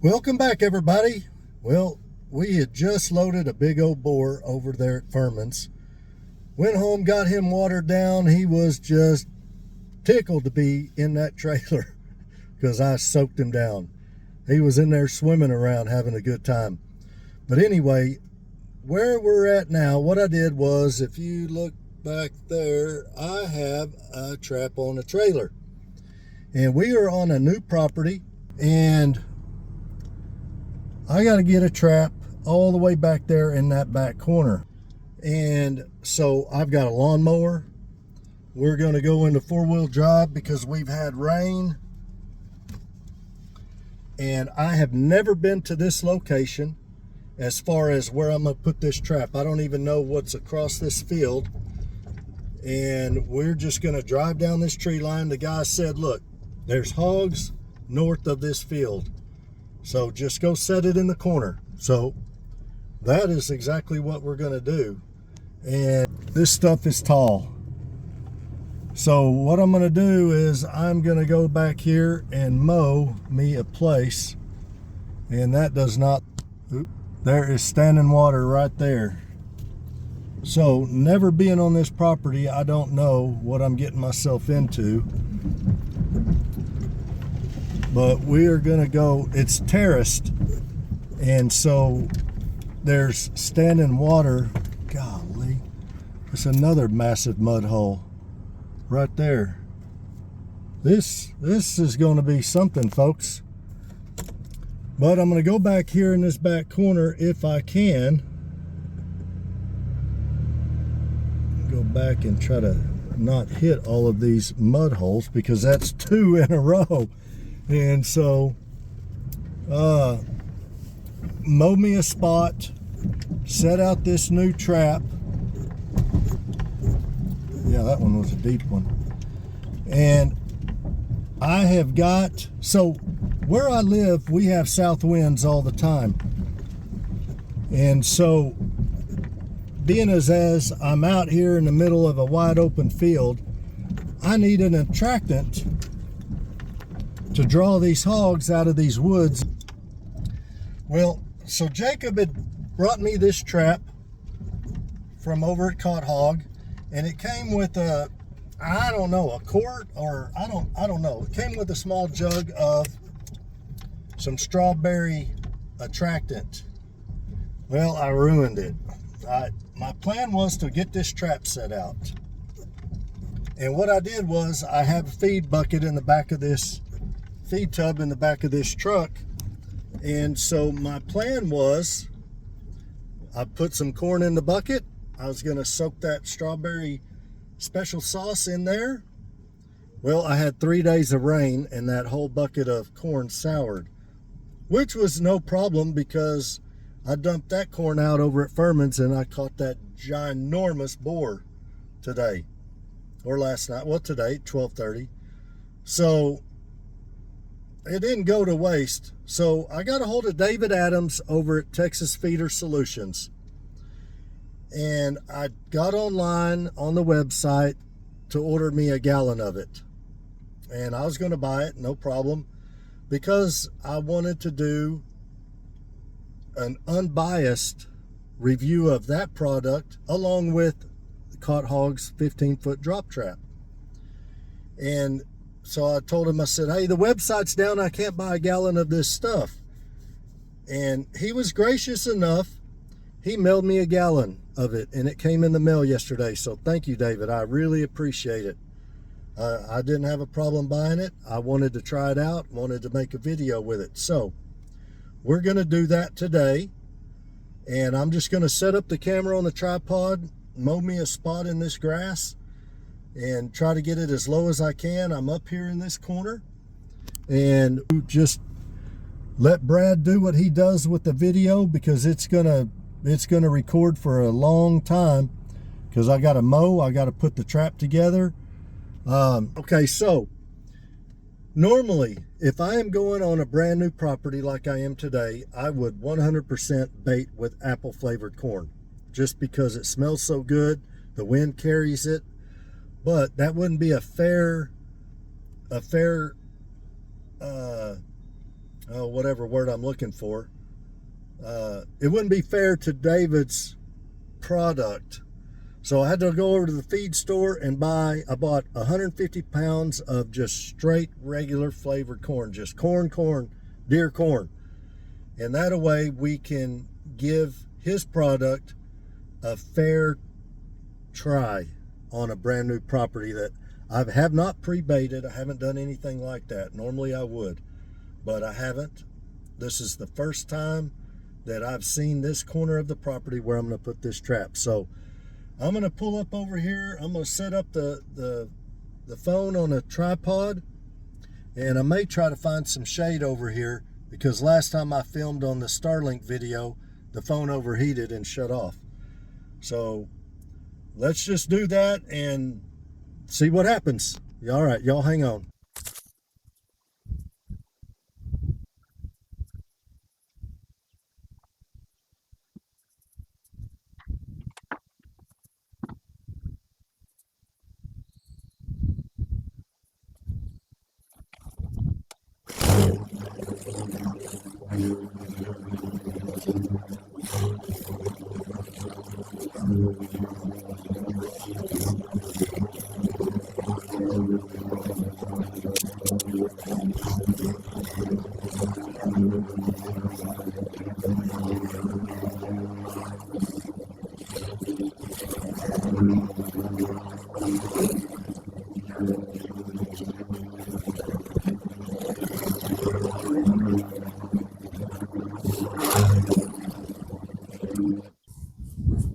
Welcome back, everybody. Well, we had just loaded a big old boar over there at Furman's. Went home, got him watered down. He was just tickled to be in that trailer because I soaked him down. He was in there swimming around having a good time. But anyway, where we're at now, what I did was, if you look back there, I have a trap on a trailer. And we are on a new property, and I got to get a trap all the way back there in that back corner. And so I've got a lawnmower. We're going to go into four-wheel drive because we've had rain. And I have never been to this location as far as where I'm going to put this trap. I don't even know what's across this field. And we're just going to drive down this tree line. The guy said, look, there's hogs north of this field. So just go set it in the corner. So that is exactly what we're going to do. And this stuff is tall. So what I'm going to do is I'm going to go back here and mow me a place. And that does not, there is standing water right there. So never being on this property, I don't know what I'm getting myself into. But we are going to go, it's terraced, and so there's standing water. Golly, it's another massive mud hole right there. This is going to be something, folks. But I'm going to go back here in this back corner if I can. Go back and try to not hit all of these mud holes because that's 2 in a row. And so mow me a spot, set out this new trap. Yeah, that one was a deep one. And I have got, so where I live, we have south winds all the time. And so being as I'm out here in the middle of a wide open field, I need an attractant to draw these hogs out of these woods. Well, so Jacob had brought me this trap from over at Caught Hog, and it came with a, I don't know, a quart, or I don't know. It came with a small jug of some strawberry attractant. Well, I ruined it. My plan was to get this trap set out. And what I did was I have a feed bucket in the back of this feed tub in the back of this truck, and so my plan was I put some corn in the bucket. I was going to soak that strawberry special sauce in there. Well, I had 3 days of rain and that whole bucket of corn soured, which was no problem because I dumped that corn out over at Furman's and I caught that ginormous boar today, or last night. Well, today, 12:30. So it didn't go to waste. So I got a hold of David Adams over at Texas Feeder Solutions. And I got online on the website to order me a gallon of it. And I was going to buy it, no problem, because I wanted to do an unbiased review of that product along with Caught Hog's 15-foot drop trap. And so I told him, I said, hey, the website's down. I can't buy a gallon of this stuff. And he was gracious enough. He mailed me a gallon of it, and it came in the mail yesterday. So thank you, David. I really appreciate it. I didn't have a problem buying it. I wanted to try it out, wanted to make a video with it. So we're going to do that today. And I'm just going to set up the camera on the tripod, mow me a spot in this grass, and try to get it as low as I can. I'm up here in this corner, and just let Brad do what he does with the video because it's gonna record for a long time because I got to mow, I got to put the trap together. Okay, so normally if I am going on a brand new property like I am today, I would 100% bait with apple flavored corn just because it smells so good, the wind carries it. But that wouldn't be a fair whatever word I'm looking for. It wouldn't be fair to David's product. So I had to go over to the feed store and I bought 150 pounds of just straight regular flavored corn, just corn, deer corn. And that way we can give his product a fair try on a brand new property that I have not pre-baited. I haven't done anything like that. Normally I would, but I haven't. This is the first time that I've seen this corner of the property where I'm going to put this trap. So I'm going to pull up over here. I'm going to set up the phone on a tripod, and I may try to find some shade over here because last time I filmed on the Starlink video, the phone overheated and shut off. So let's just do that and see what happens. All right, y'all hang on.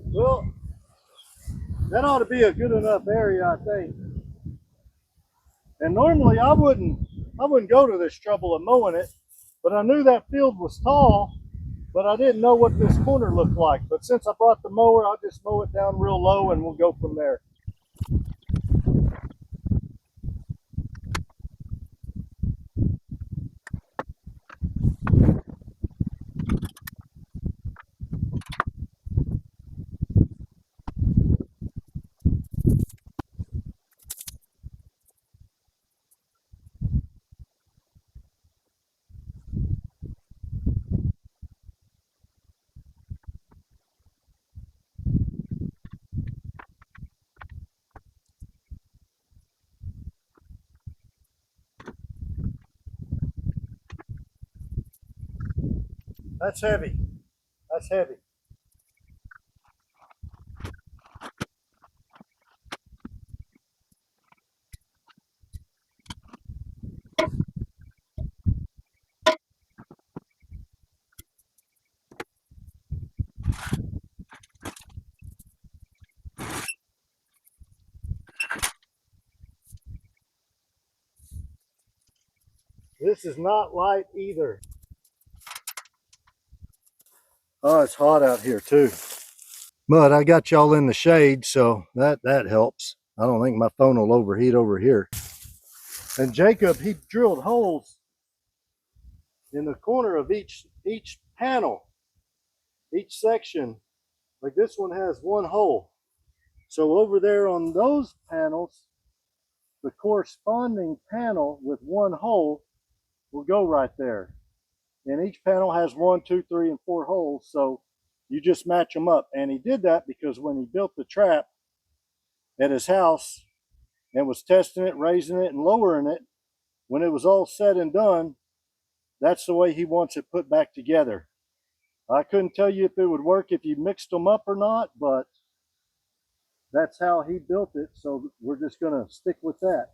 Well, that ought to be a good enough area, I think. And normally I wouldn't go to this trouble of mowing it, but I knew that field was tall, but I didn't know what this corner looked like. But since I brought the mower, I'll just mow it down real low and we'll go from there. That's heavy. That's heavy. This is not light either. Oh, it's hot out here too. But I got y'all in the shade, so that helps. I don't think my phone will overheat over here. And Jacob, he drilled holes in the corner of each panel, each section. Like this one has one hole. So over there on those panels, the corresponding panel with one hole will go right there. And each panel has 1, 2, 3, and 4 holes. So you just match them up. And he did that because when he built the trap at his house and was testing it, raising it, and lowering it, when it was all said and done, that's the way he wants it put back together. I couldn't tell you if it would work if you mixed them up or not, but that's how he built it. So we're just going to stick with that.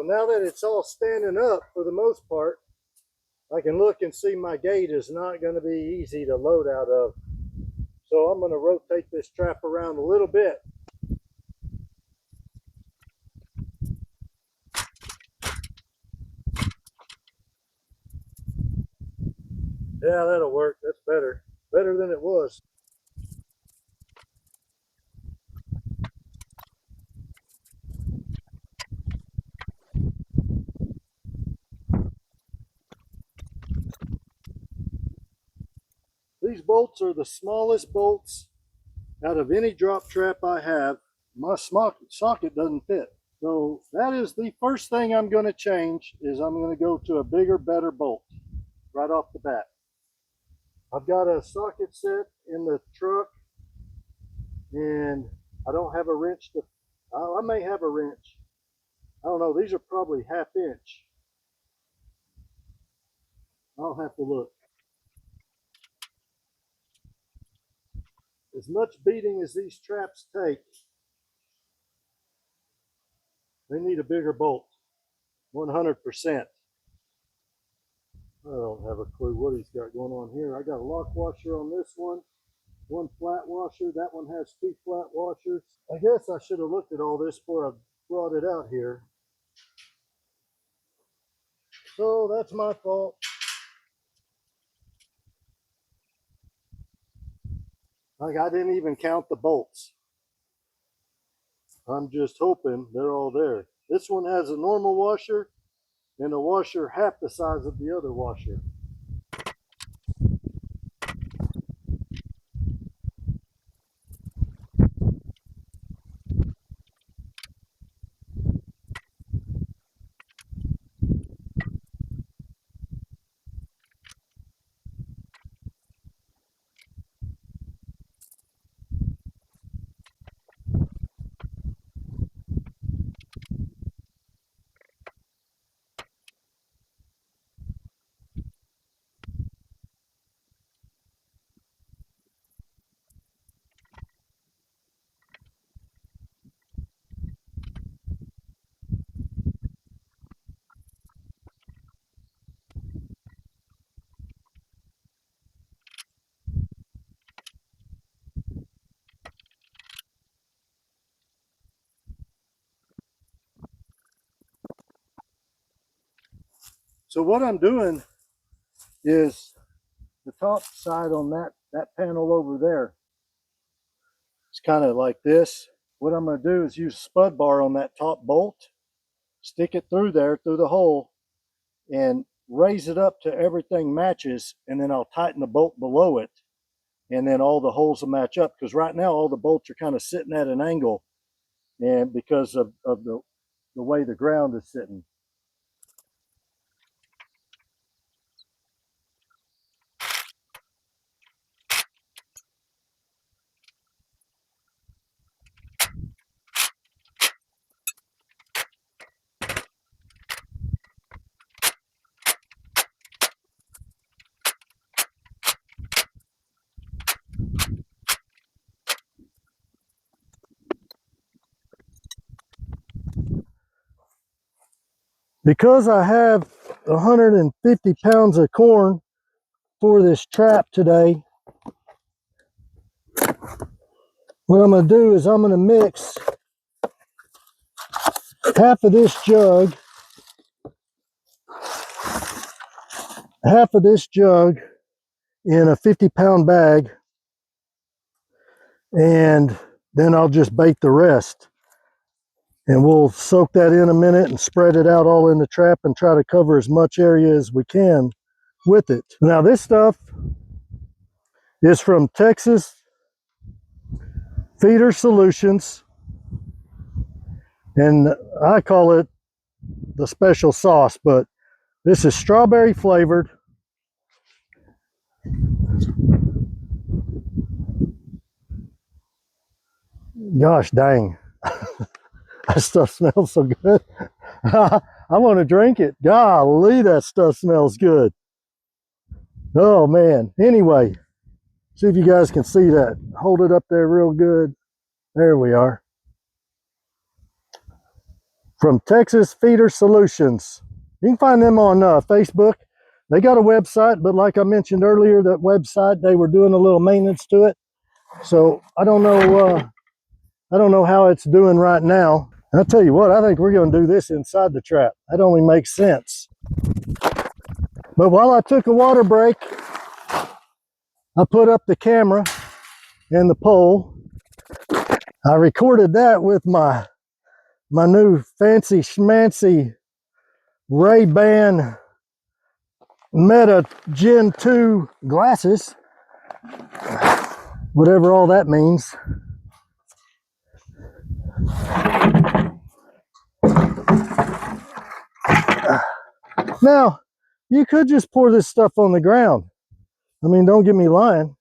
So now that it's all standing up for the most part, I can look and see my gate is not going to be easy to load out of. So I'm going to rotate this trap around a little bit. Yeah, that'll work. That's better. Better than it was. These bolts are the smallest bolts out of any drop trap I have. My socket doesn't fit. So that is the first thing I'm going to change, is I'm going to go to a bigger, better bolt right off the bat. I've got a socket set in the truck, and I don't have a wrench to, I may have a wrench. I don't know, these are probably 1/2 inch. I'll have to look. As much beating as these traps take, they need a bigger bolt, 100%. I don't have a clue what he's got going on here. I got a lock washer on this one flat washer. That one has 2 flat washers. I guess I should have looked at all this before I brought it out here. So that's my fault. Like, I didn't even count the bolts. I'm just hoping they're all there. This one has a normal washer and a washer half the size of the other washer. So what I'm doing is the top side on that panel over there. It's kind of like this. What I'm going to do is use a spud bar on that top bolt, stick it through there, through the hole, and raise it up to everything matches, and then I'll tighten the bolt below it, and then all the holes will match up, because right now all the bolts are kind of sitting at an angle, and because of the way the ground is sitting. Because I have 150 pounds of corn for this trap today, what I'm going to do is I'm going to mix half of this jug in a 50-pound bag, and then I'll just bait the rest. And we'll soak that in a minute and spread it out all in the trap and try to cover as much area as we can with it. Now this stuff is from Texas Feeder Solutions, and I call it the special sauce, but this is strawberry flavored. Gosh dang, that stuff smells so good. I want to drink it. Golly, that stuff smells good. Oh man. Anyway, see if you guys can see that. Hold it up there real good. There we are. from Texas Feeder Solutions. You can find them on Facebook. They got a website, but like I mentioned earlier, that website, they were doing a little maintenance to it. So I don't know how it's doing right now. And I'll tell you what, I think we're going to do this inside the trap. That only makes sense. But while I took a water break, I put up the camera and the pole. I recorded that with my new fancy schmancy Ray-Ban Meta Gen 2 glasses, whatever all that means. Now, you could just pour this stuff on the ground. I mean, don't get me lying.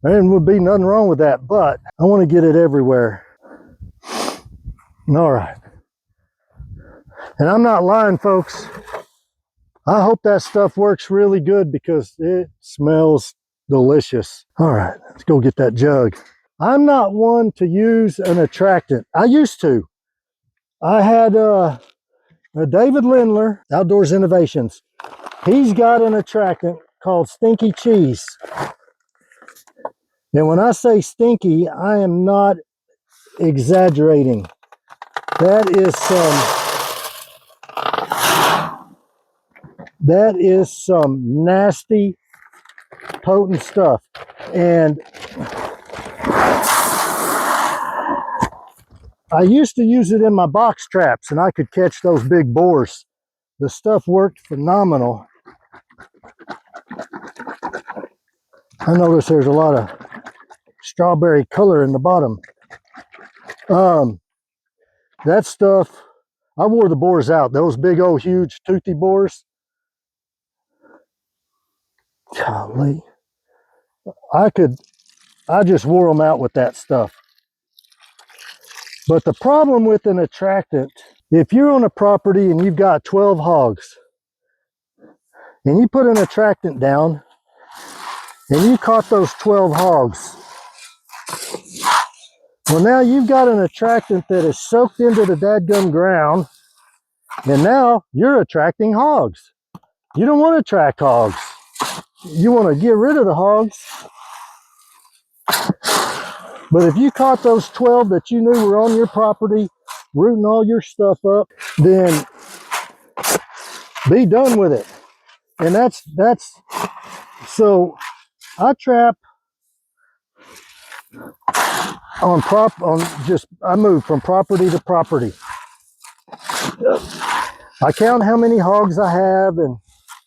There would be nothing wrong with that, but I want to get it everywhere. All right. And I'm not lying, folks. I hope that stuff works really good because it smells delicious. All right, let's go get that jug. I'm not one to use an attractant. I used to. I had David Lindler, Outdoors Innovations. He's got an attractant called Stinky Cheese. And when I say stinky, I am not exaggerating. That is some nasty, potent stuff. And I used to use it in my box traps, and I could catch those big boars. The stuff worked phenomenal. I notice there's a lot of strawberry color in the bottom. That stuff, I wore the boars out. Those big old huge toothy boars. Golly. I just wore them out with that stuff. But the problem with an attractant, if you're on a property and you've got 12 hogs, and you put an attractant down, and you caught those 12 hogs, well, now you've got an attractant that is soaked into the dadgum ground, and now you're attracting hogs. You don't want to attract hogs. You want to get rid of the hogs. But if you caught those 12 that you knew were on your property, rooting all your stuff up, then be done with it. And so I trap I move from property to property. I count how many hogs I have, and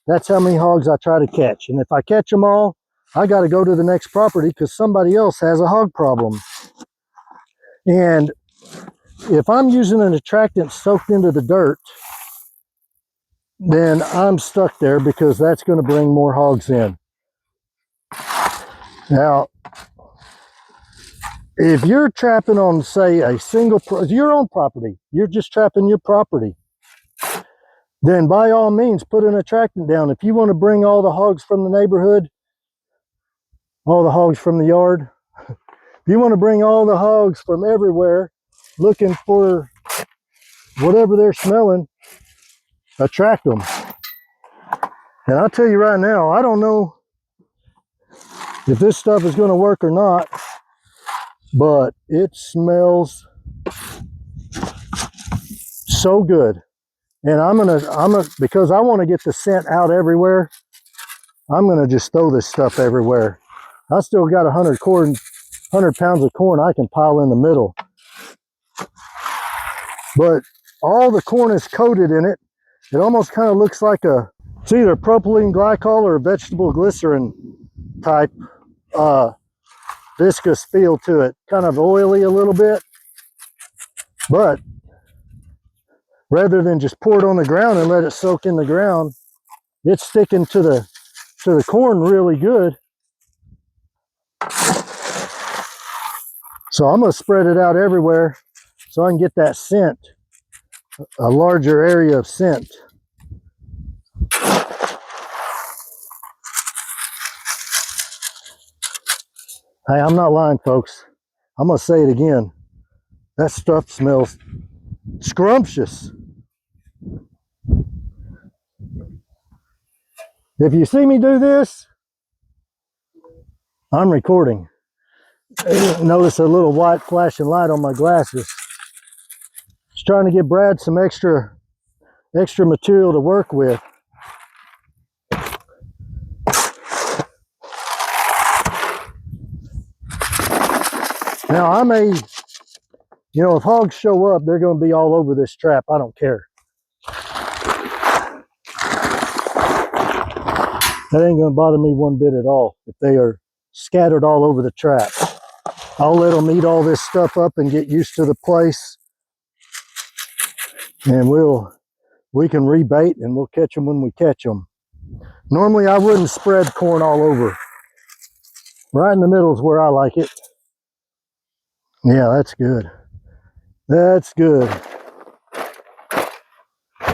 that's how many hogs I try to catch. And if I catch them all, I got to go to the next property because somebody else has a hog problem. And if I'm using an attractant soaked into the dirt, then I'm stuck there because that's going to bring more hogs in. Now, if you're trapping on, say, your own property, you're just trapping your property, then by all means, put an attractant down. If you want to bring all the hogs from the neighborhood, all the hogs from the yard, if you want to bring all the hogs from everywhere looking for whatever they're smelling, attract them. And I'll tell you right now, I don't know if this stuff is going to work or not, but it smells so good. And I'm gonna because I want to get the scent out everywhere, I'm gonna just throw this stuff everywhere. I still got 100 pounds of corn I can pile in the middle. But all the corn is coated in it. It almost kind of looks like it's either propylene glycol or a vegetable glycerin type viscous feel to it. Kind of oily a little bit. But rather than just pour it on the ground and let it soak in the ground, it's sticking to the corn really good. So I'm going to spread it out everywhere so I can get that scent, a larger area of scent. Hey, I'm not lying, folks. I'm going to say it again. That stuff smells Scrumptious. If you see me do this, I'm recording. Notice a little white flashing light on my glasses. Just trying to give Brad some extra material to work with. Now I may, if hogs show up, they're going to be all over this trap. I don't care. That ain't going to bother me one bit at all if they are scattered all over the trap. I'll let them eat all this stuff up and get used to the place, and we can rebait and we'll catch them when we catch them. Normally I wouldn't spread corn all over. Right in the middle is where I like it. Yeah, that's good. That's good.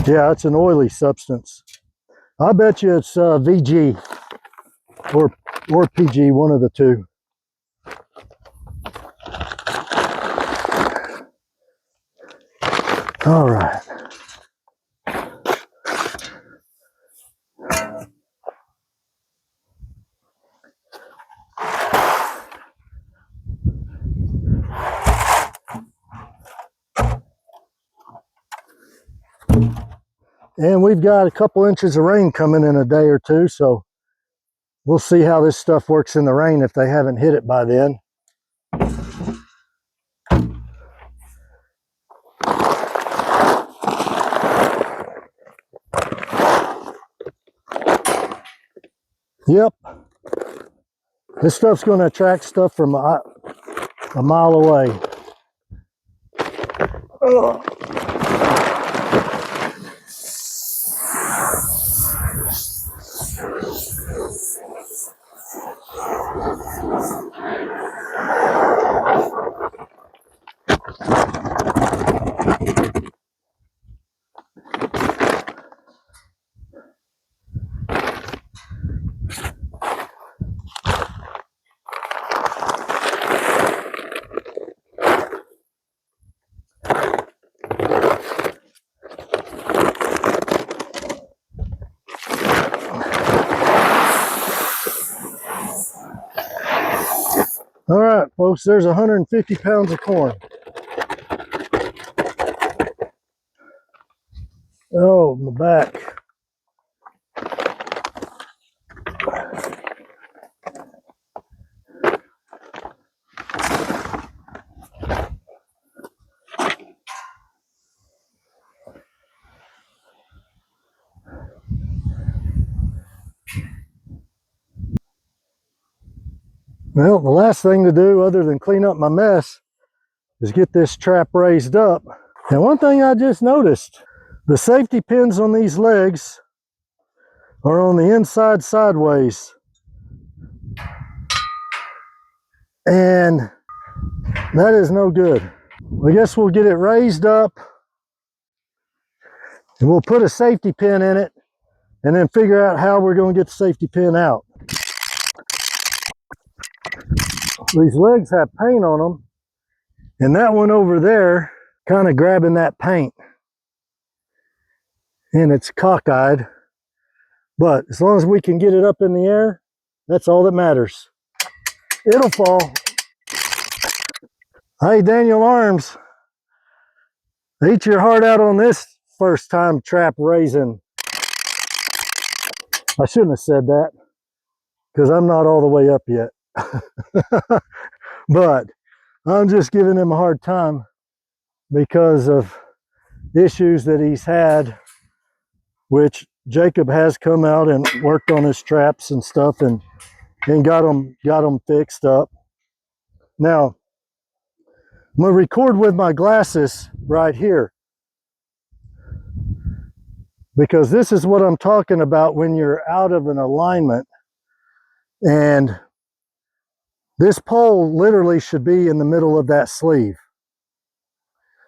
Yeah, it's an oily substance. I bet you it's VG or PG, one of the two. All right. And we've got a couple inches of rain coming in a day or two, so we'll see how this stuff works in the rain if they haven't hit it by then. Yep. This stuff's going to attract stuff from a mile away. Ugh. All right, folks, there's 150 pounds of corn. Oh, my back. Well, the last thing to do other than clean up my mess is get this trap raised up. And one thing I just noticed, the safety pins on these legs are on the inside sideways. And that is no good. I guess we'll get it raised up and we'll put a safety pin in it and then figure out how we're going to get the safety pin out. These legs have paint on them, and that one over there kind of grabbing that paint, and it's cockeyed. But as long as we can get it up in the air, that's all that matters. It'll fall. Hey, Daniel Arms, eat your heart out on this first time trap raising. I shouldn't have said that because I'm not all the way up yet. But I'm just giving him a hard time because of issues that he's had, which Jacob has come out and worked on his traps and stuff and got them fixed up. Now, I'm going to record with my glasses right here because this is what I'm talking about when you're out of an alignment, and this pole literally should be in the middle of that sleeve.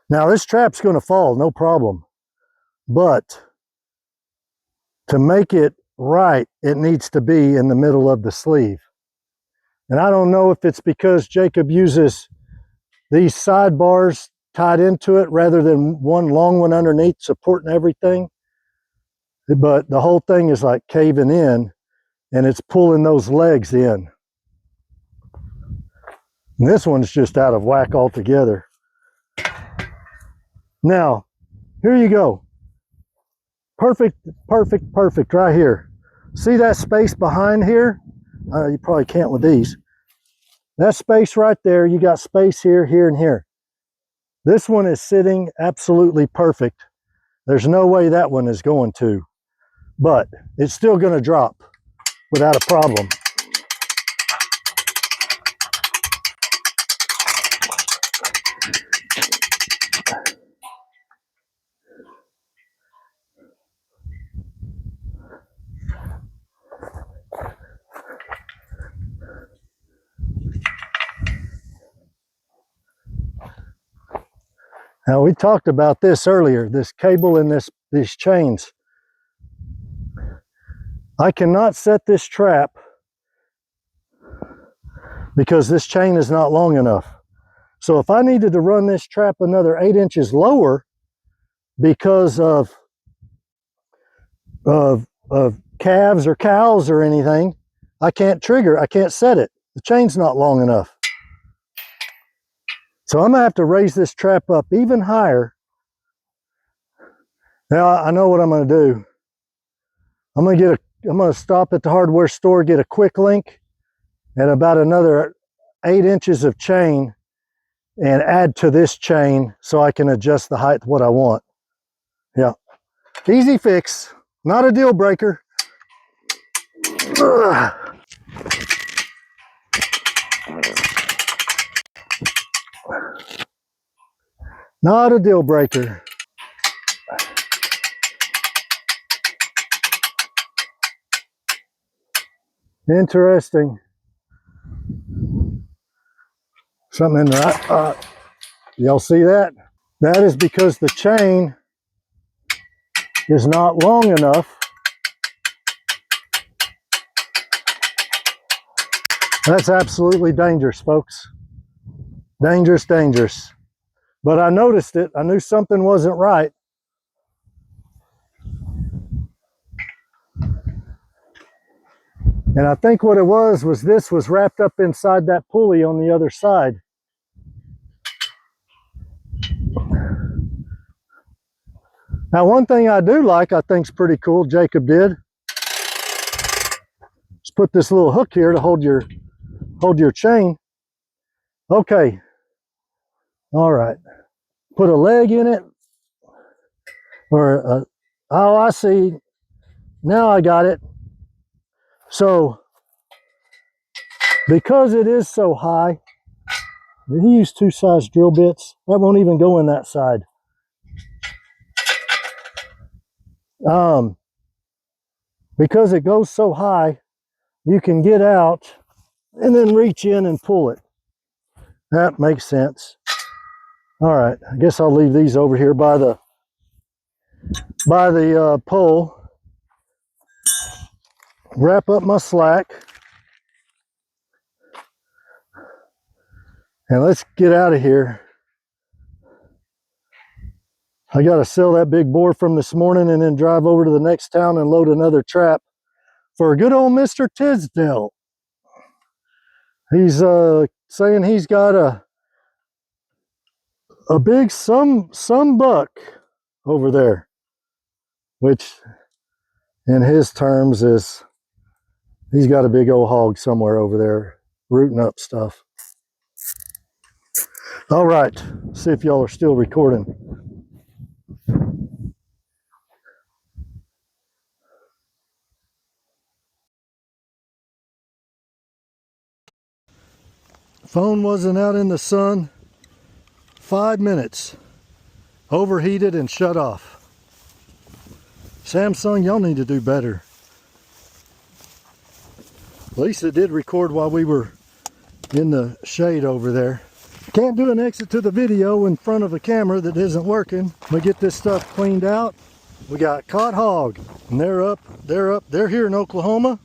Now, this trap's going to fall, no problem, but to make it right, it needs to be in the middle of the sleeve. And I don't know if it's because Jacob uses these sidebars tied into it rather than one long one underneath supporting everything. But the whole thing is like caving in, and it's pulling those legs in. And this one's just out of whack altogether. Now, here you go. Perfect, perfect, perfect right here. See that space behind here? You probably can't with these. That space right there, you got space here, here, and here. This one is sitting absolutely perfect. There's no way that one is going to, but it's still going to drop without a problem. Now, we talked about this earlier, this cable and these chains. I cannot set this trap because this chain is not long enough. So if I needed to run this trap another 8 inches lower because of calves or cows or anything, I can't trigger, I can't set it. The chain's not long enough. So I'm gonna have to raise this trap up even higher. Now I know what I'm gonna do. I'm gonna stop at the hardware store, get a quick link and about another 8 inches of chain and add to this chain so I can adjust the height what I want. Yeah, easy fix, not a deal breaker. Ugh. Not a deal breaker. Interesting. Something in there. Y'all see that? That is because the chain is not long enough. That's absolutely dangerous, folks. Dangerous, dangerous. But I noticed it. I knew something wasn't right. And I think what it was this was wrapped up inside that pulley on the other side. Now, one thing I do like, I think's pretty cool, Jacob did. Let's put this little hook here to hold your chain. Okay. All right. Put a leg in it. Or, oh, I see. Now I got it. So, because it is so high, did he use 2 size drill bits? That won't even go in that side. Because it goes so high, you can get out and then reach in and pull it. That makes sense. All right, I guess I'll leave these over here by the pole. Wrap up my slack. And let's get out of here. I got to sell that big boar from this morning and then drive over to the next town and load another trap for good old Mr. Tisdale. He's saying he's got a big some buck over there, which in his terms is he's got a big old hog somewhere over there rooting up stuff. All right, see if y'all are still recording. Phone wasn't out in the sun 5 minutes. Overheated and shut off. Samsung, y'all need to do better. At least it did record while we were in the shade over there. Can't do an exit to the video in front of a camera that isn't working. We get this stuff cleaned out. We got caught hog, and they're here in Oklahoma.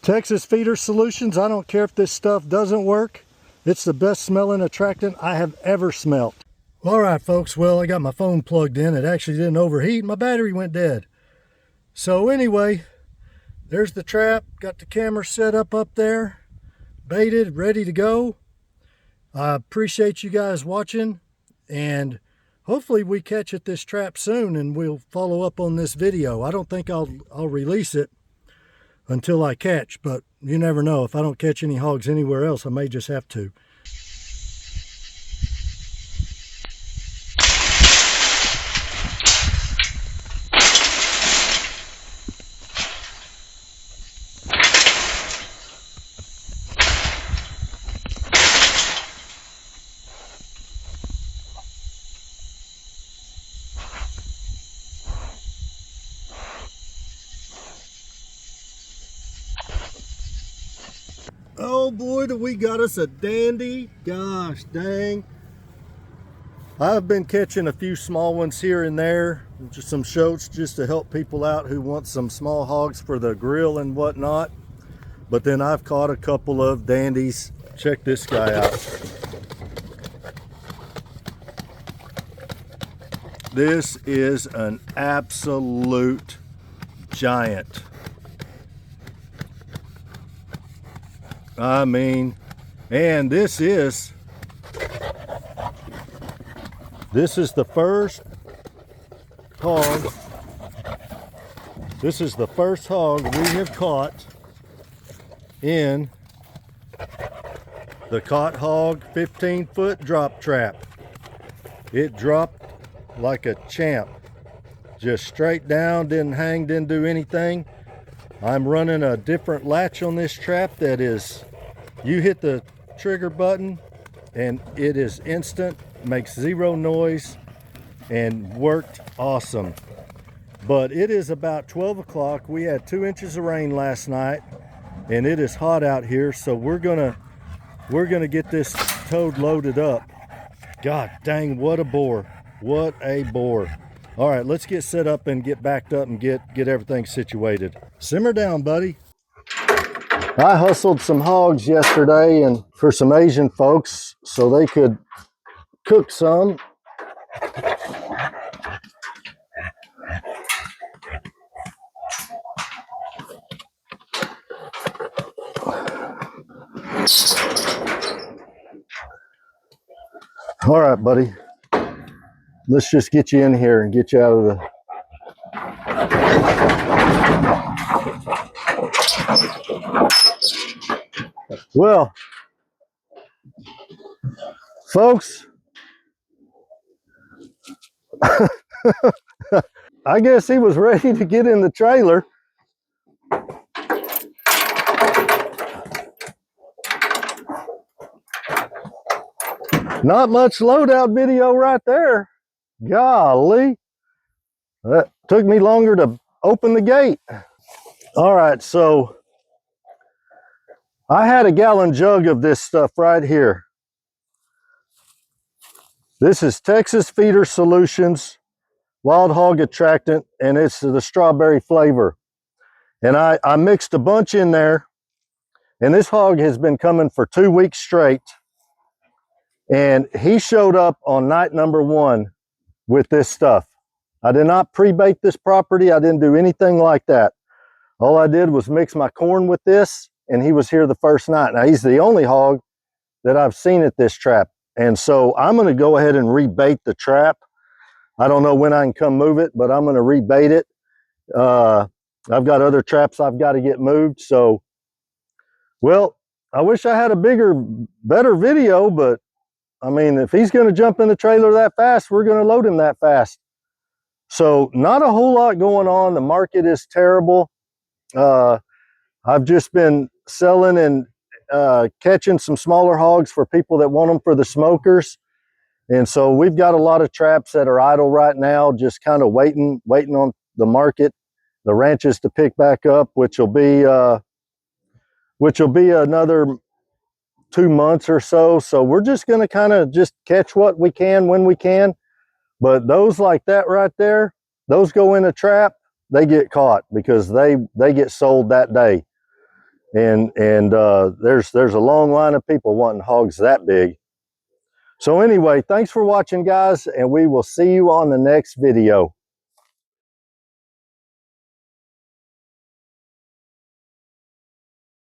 Texas Feeder Solutions, I don't care if this stuff doesn't work. It's the best smelling attractant I have ever smelt. All right, folks. Well, I got my phone plugged in. It actually didn't overheat. My battery went dead. So anyway, there's the trap. Got the camera set up there, baited, ready to go. I appreciate you guys watching, and hopefully we catch at this trap soon, and we'll follow up on this video. I don't think I'll release it until I catch, but you never know. If I don't catch any hogs anywhere else, I may just have to. Oh boy, do we got us a dandy. Gosh dang. I've been catching a few small ones here and there, just some shoats just to help people out who want some small hogs for the grill and whatnot. But then I've caught a couple of dandies. Check this guy out. This is an absolute giant. I mean, and this is the first hog. This is the first hog we have caught in the Caught Hog 15-foot drop trap. It dropped like a champ, just straight down, didn't hang, didn't do anything. I'm running a different latch on this trap that is, you hit the trigger button and it is instant, makes zero noise, and worked awesome. But it is about 12 o'clock. We had 2 inches of rain last night and it is hot out here, so we're gonna get this toad loaded up. God dang, what a boar. What a boar. All right, let's get set up and get backed up and get everything situated. Simmer down, buddy. I hustled some hogs yesterday and for some Asian folks so they could cook some. All right, buddy. Let's just get you in here and get you out of the... Well, folks, I guess he was ready to get in the trailer. Not much loadout video right there. Golly. That took me longer to open the gate. All right, so I had a gallon jug of this stuff right here. This is Texas Feeder Solutions Wild Hog Attractant, and it's the strawberry flavor. And I mixed a bunch in there, and this hog has been coming for 2 weeks straight. And he showed up on night number 1 with this stuff. I did not pre-bait this property. I didn't do anything like that. All I did was mix my corn with this, and he was here the first night. Now, he's the only hog that I've seen at this trap. And so I'm going to go ahead and rebait the trap. I don't know when I can come move it, but I'm going to rebait it. I've got other traps I've got to get moved. So, well, I wish I had a bigger, better video, but I mean, if he's going to jump in the trailer that fast, we're going to load him that fast. So not a whole lot going on. The market is terrible. I've just been selling and catching some smaller hogs for people that want them for the smokers. And so we've got a lot of traps that are idle right now, just kind of waiting on the market, the ranches to pick back up, which will be another 2 months or so. So we're just going to kind of just catch what we can when we can. But those like that right there, those go in a trap, they get caught because they get sold that day. And there's a long line of people wanting hogs that big. So anyway, thanks for watching, guys, and we will see you on the next video.